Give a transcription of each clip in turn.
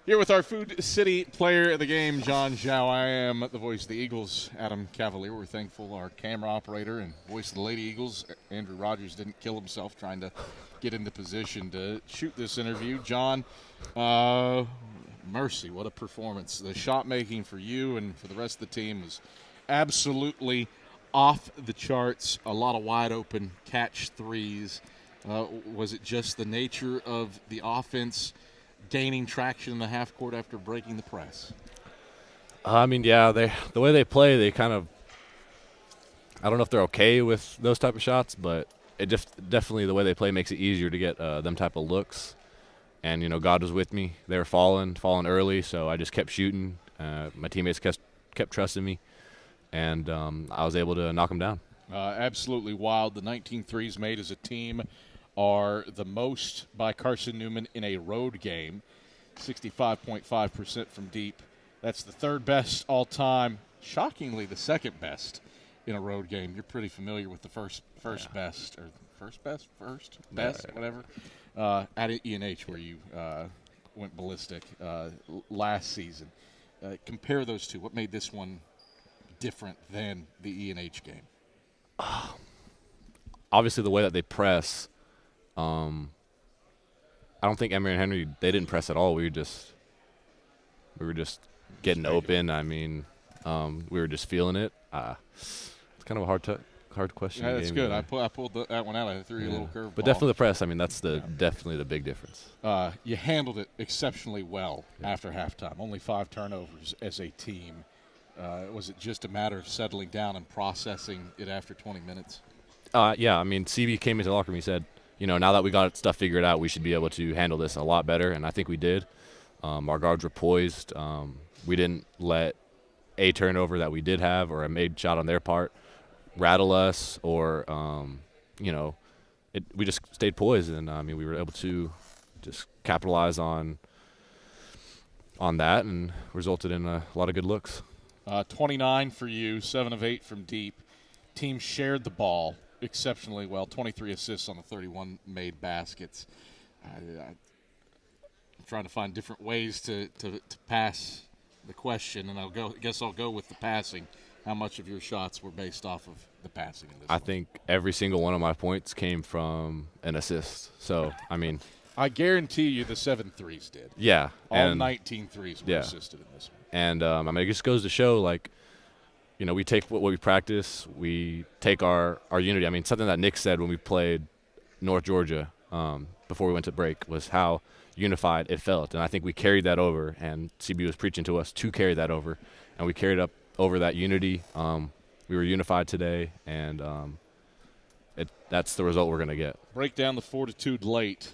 Here with our Food City player of the game, Zhao. I am the voice of the Eagles, Adam Cavalier. We're thankful our camera operator and voice of the Lady Eagles, Andrew Rogers, didn't kill himself trying to get into position to shoot this interview. John, mercy, what a performance. The shot making for you and for the rest of the team was absolutely off the charts. A lot of wide open catch threes. Was it just the nature of the offense gaining traction in the half court after breaking the press? The way they play, they kind of – I don't know if they're okay with those type of shots, but it just definitely the way they play makes it easier to get them type of looks. And, God was with me. They were falling early, so I just kept shooting. My teammates kept trusting me, and I was able to knock them down. Absolutely wild. The 19 threes made as a team are the most by Carson-Newman in a road game, 65.5% from deep. That's the third best all time, shockingly the second best in a road game. You're pretty familiar with the first best, whatever, at ENH where you went ballistic last season. Compare those two. What made this one different than the ENH game? Obviously the way that they press. I don't think Emory and Henry, they didn't press at all. We were just getting open. I mean, we were just feeling it. It's kind of a hard question. Yeah, that's good. I pulled that one out. I threw you a little curveball. But definitely the press. I mean, that's definitely the big difference. You handled it exceptionally well after halftime. Only 5 turnovers as a team. Was it just a matter of settling down and processing it after 20 minutes? Yeah. I mean, CB came into the locker room. He said, now that we got stuff figured out, we should be able to handle this a lot better, and I think we did. Our guards were poised. We didn't let a turnover that we did have or a made shot on their part rattle us or, we just stayed poised, and, we were able to just capitalize on that and resulted in a lot of good looks. 29 for you, 7 of 8 from deep. Team shared the ball exceptionally well, 23 assists on the 31 made baskets. I'm trying to find different ways to pass the question, and I guess I'll go with the passing. How much of your shots were based off of the passing in this one? think every single one of my points came from an assist. So, I guarantee you the 7 threes did. Yeah. All 19 threes were assisted in this one. And, it just goes to show, we take what we practice. We take our unity. Something that Nick said when we played North Georgia before we went to break was how unified it felt. And I think we carried that over, and CB was preaching to us to carry that over. And we carried up over that unity. We were unified today, and that's the result we're going to get. Break down the fortitude late.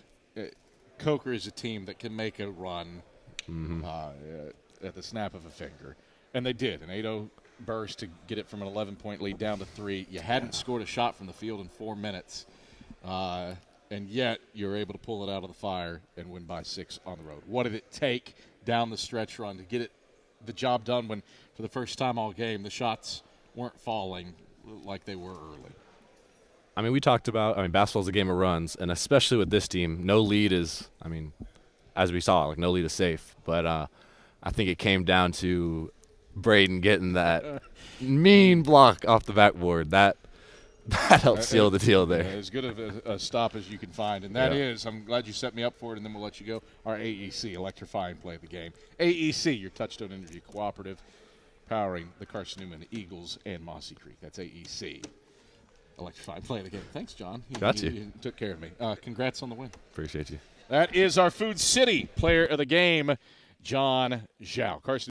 Coker is a team that can make a run at the snap of a finger. And they did, an 8-0 burst to get it from an 11-point lead down to 3. You hadn't scored a shot from the field in 4 minutes, and yet you're able to pull it out of the fire and win by 6 on the road. What did it take down the stretch run to get the job done when, for the first time all game, the shots weren't falling like they were early? We talked about, basketball's a game of runs, and especially with this team, no lead is, as we saw, no lead is safe. But I think it came down to Braden getting that mean block off the backboard. That helped seal the deal there. As good of a stop as you can find. And that is, I'm glad you set me up for it, and then we'll let you go, our AEC, Electrifying Play of the Game. AEC, your Touchstone Interview Cooperative, powering the Carson-Newman Eagles and Mossy Creek. That's AEC. Electrifying Play of the Game. Thanks, John. You took care of me. Congrats on the win. Appreciate you. That is our Food City player of the game, John Zhao. Carson